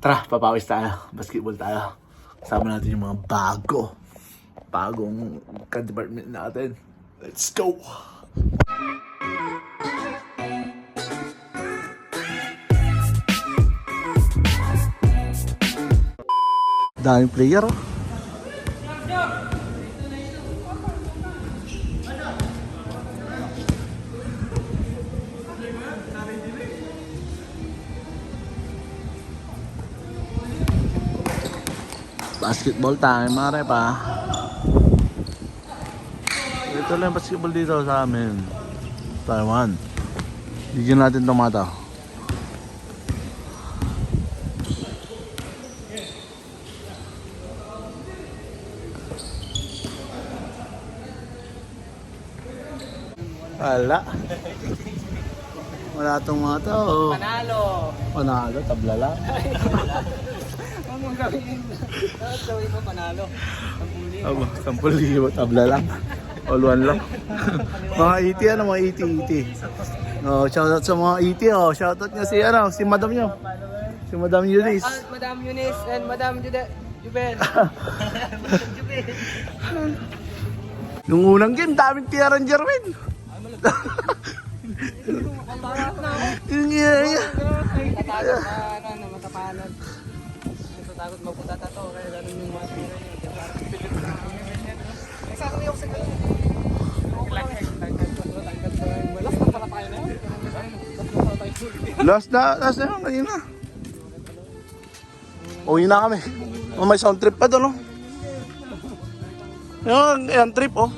Tara, papawis tayo. Basketball tayo. Kasama natin yung mga bagong ka-department natin. Let's go! Daming player, oh. Basketball time, mare pa. Ito lang basketball dito sa amin. Taiwan. Bigyan natin tomato. Wala tong mga to. Panalo, tabla lang. Huwag mong gawin. Gawin mo panalo. 10,000, tabla lang. All one lang. Mga 80 ano, mga 80. Oh, shoutout sa mga 80 oh. Shoutout niya si Madam niyo. Si Madam Eunice. Madam Eunice and Madam Jubel. Nung unang game, daming Pierre and Jerwin. Yung iya. Tatakot na matapanan. Tatakot magputatato. Kaya ganun yung mga tira niya. Exactly ako sa ganun. Malas na pala tayo na yun. Last na yun, kanina. Uwi na kami. May sound trip pa doon, no? Yung trip, oh.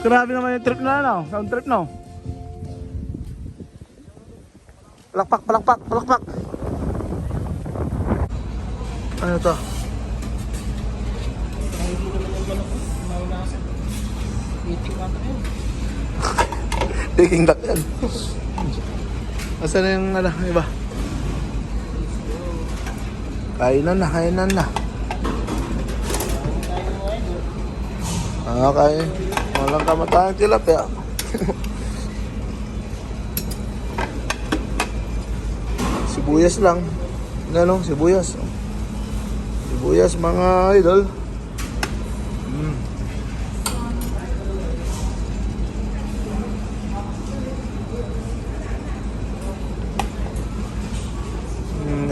Grabe naman yung trip na, no? Sound trip, no? Palakpak. Ano to? Taking duck yan. Asan na yung iba? Kainan na. Okay. Walang kamatayang tilapia. Sibuyas lang. Ano? Sibuyas. Sibuyas mga idol.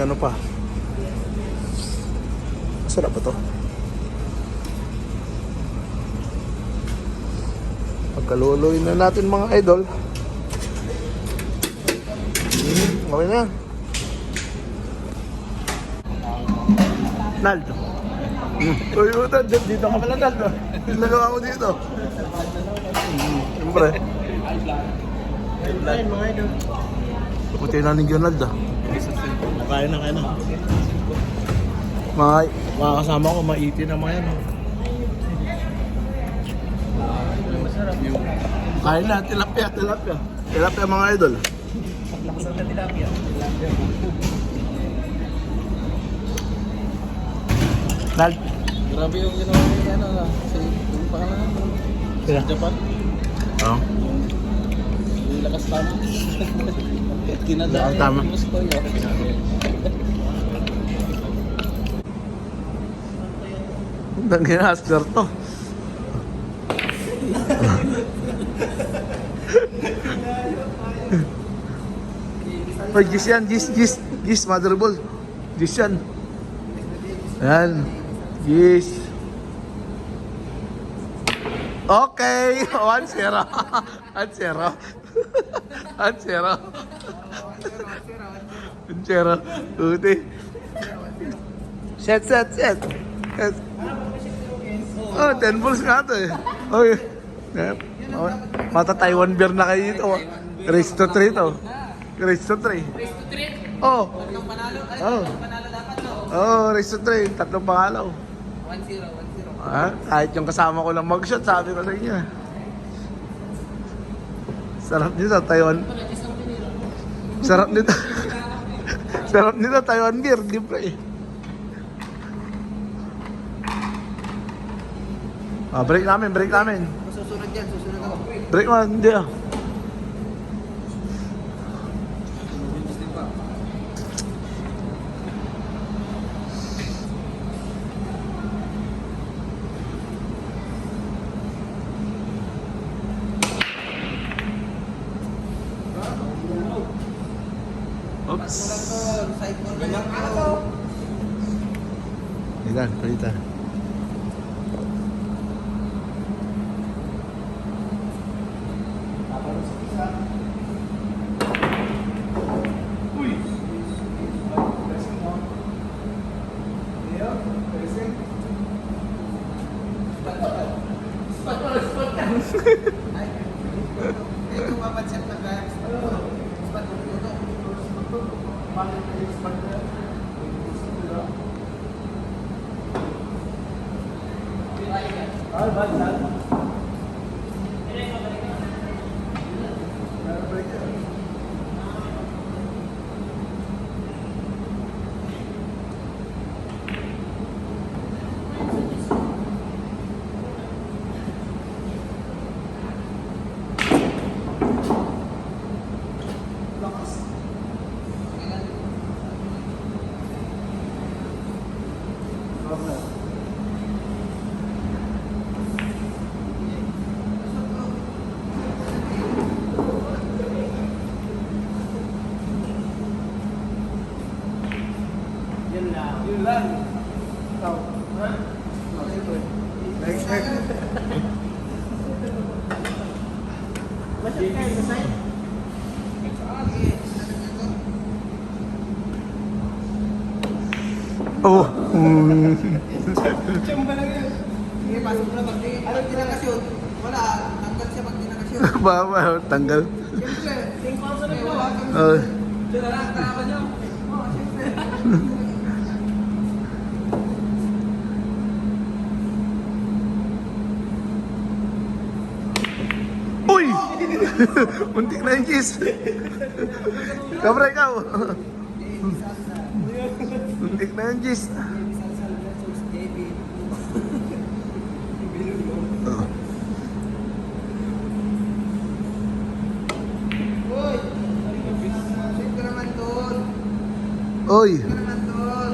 Ano pa? Sarap ba to? Pagkaluloy na natin mga idol. Okay na. Naldo. Uy, utad. Dito ka pala, Naldo. Yung nagawa ko dito. Siyempre. Ayun mga idol. Puti na ni Naldo. Kaya na. Mga kasama ko, maiti na mga yan. Masarap yung Kaya na, tilapia. Tilapia mga idol. lakas ng tilapia. Naldo. Grabe yung ginawa ni yung pangalan mo. Sila? Japan. Oo. Yung lakas tama. Kinadaan Lakas tama. yung gusto niya. Ang ginaster to. Oy, gis yan, gis, motherboard. Gis yan. Ayan, gis. Okay, 1-0. 1-0. 1-0. Buti. Set. Oh, 10 balls nga ito eh. Okay. Mata Taiwan beer na kayo dito. Race to 3 to. Race to 3. Oh. Panalo dapat no? Oh, race to 3. Tatlong pangalaw. 1-0. Kahit yung kasama ko lang mag-shot, sabi ko sa inyo. Sarap nito, Taiwan. Sarap nito, Taiwan beer. Di ba eh. Break namin. Susunod yan, ako. Break mo, hindi ah. Palitan, palitan. Oh. Sige, pasok mo na pag ano tinakasyon? Wala, tanggal siya pag tinakasyon. Baba, tanggal. Siyempre, 10,000 na po. Oh. Siya na lang, tarapan niyo. Oo, siyempre. Uy! Muntik na yung kiss. Kabra ikaw. Muntik na yung kiss. Oh. Uy! Save ka naman doon. Oy! Save ka naman doon.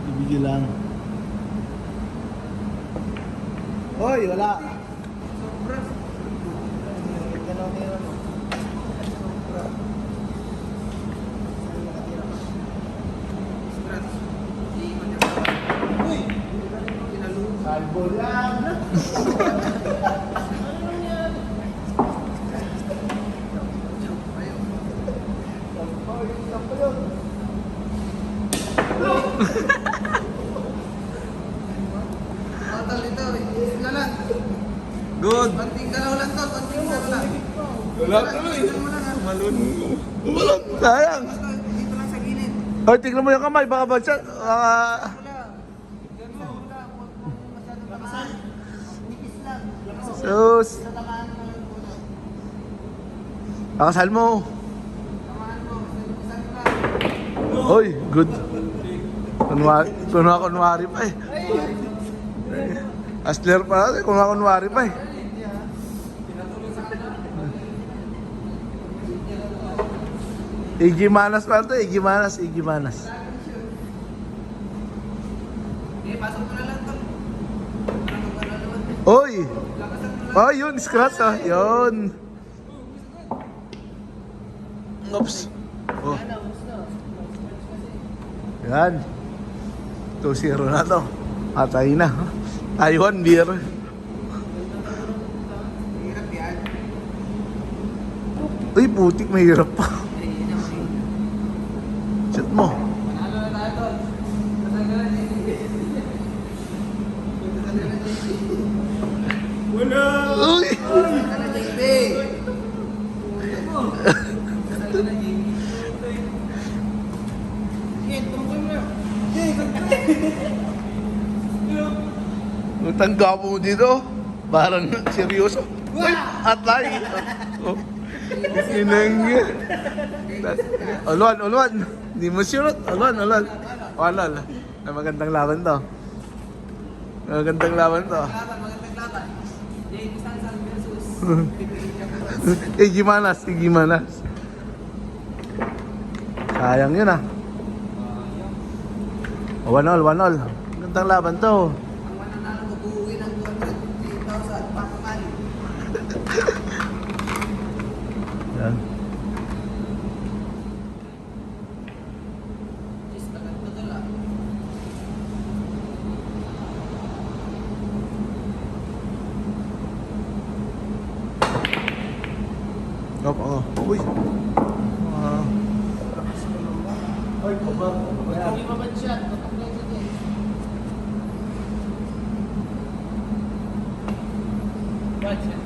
Ibigil lang. Oy, wala. Sobra. Galaw meron. Sobra. Saan nakatira pa? Scratch. Iikot niya pa. Uy! Kinalunod. Salbo lang. Total ito, isla lang. Good. Konting galaw lang to, konting galaw lang. Wala Tignan mo lang ha. Wala. Sayang. Dito lang sa gilid. Oy, tignan mo yung kamay. Baka ba siya? Wala. Ganun mo lang. Huwag mong masyadong tamaan. Nipis lang. Sus. Sa tamaan mo lang muna. Pakasal mo. Tamaan mo. Sa lang. Oy, good. Kunwari pa eh. Asler pa natin, kunwari pa eh. Iggy Manas pa ito, Iggy Manas. Eh, pasok mo na lang to. Pasok ka na naman. Oy! Lakasan mo lang. Oh, yun, scratch ah. Yun. Oops. Oh, Yan na, ubus na. yan. 2-0 na to. Atay na. Taiwan beer. Hirap yan. Uy, putik, mahirap pa. Chat mo. Manalo na tayo tol. Natanggalan niya. Natanggalan niya. Wala! Uy! Natanggalan na JB. Natanggalan na JB. Sige, tumukoy mo na. Tangga mo dito. Parang seryoso. Uy, atay. Oh. Inangya. Ulwan. Hindi mo sure. Ulwan. Ulwan. Magandang laban to. Magandang laban to. Magandang laban. JB Sansan versus Iggy Manas. Sayang yun ah. 1-1. Magandang laban to. ang mananalo mag-uwi ng 200,000 papakan. Yan. Uy. Ah. Ay, baba. Hindi pa ba siya? Tutok na ito din. Budget.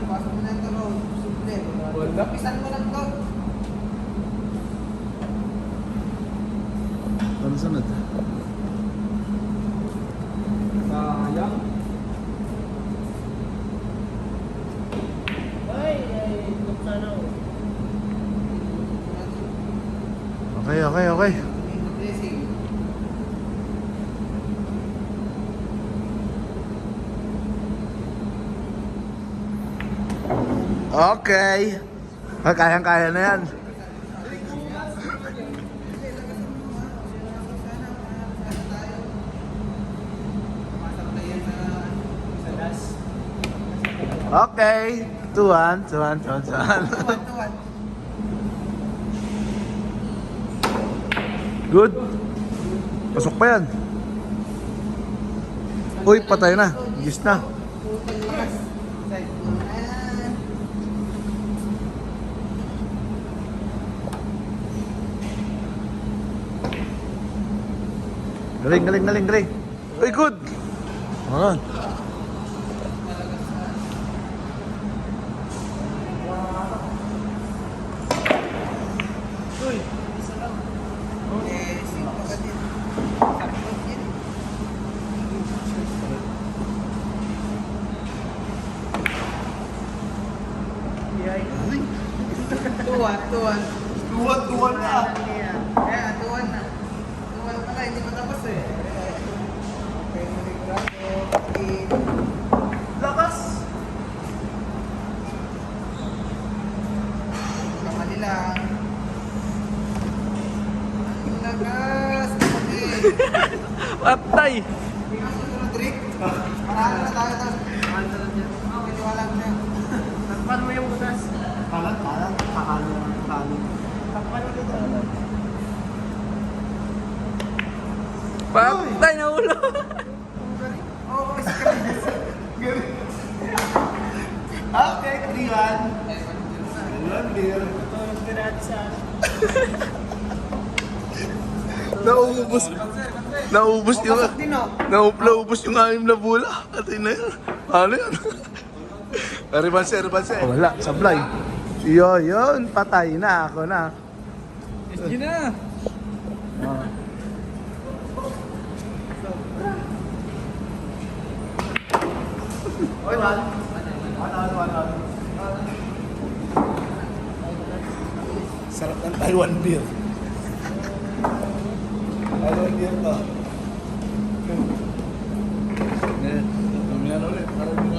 Pasok mo na ito, Ron. Simple. Lapisan mo lang to. Ano sunod? Sayang. Ay, sana ako. Okay. Dressing. Okay. Ah, kayang-kaya na yan. Okay. 2-1. Good. Pasok pa yan. Uy, patay na. Gis na. Galing. Uy, good. Ayan. Tuwan na. Kaya, tuwan na. Tuwan pala, hindi pa tapos eh. Okay, maligurado. Lakas! Kamali lang. Ang lakas! Kamali! Patay. Hindi ka susunod, Rick. Panalo na tayo to. Okay, tiwala ko na. Takpan mo yung butas. Kalat. Kakalo. Takpan mo dito. Patay na ulo. Oo, isa ka rin. Okay, 3-1. Beer. Naubos yung... Pasok din, oh. Naubos yung 6 na bola. Atay na yun. Ano yun? Rebanse. Wala, sablay. Yun. Patay na. Ako na. SG na. Okay, 1. Sarap ng Taiwan beer. Taiwan beer to. Yan. Ulit.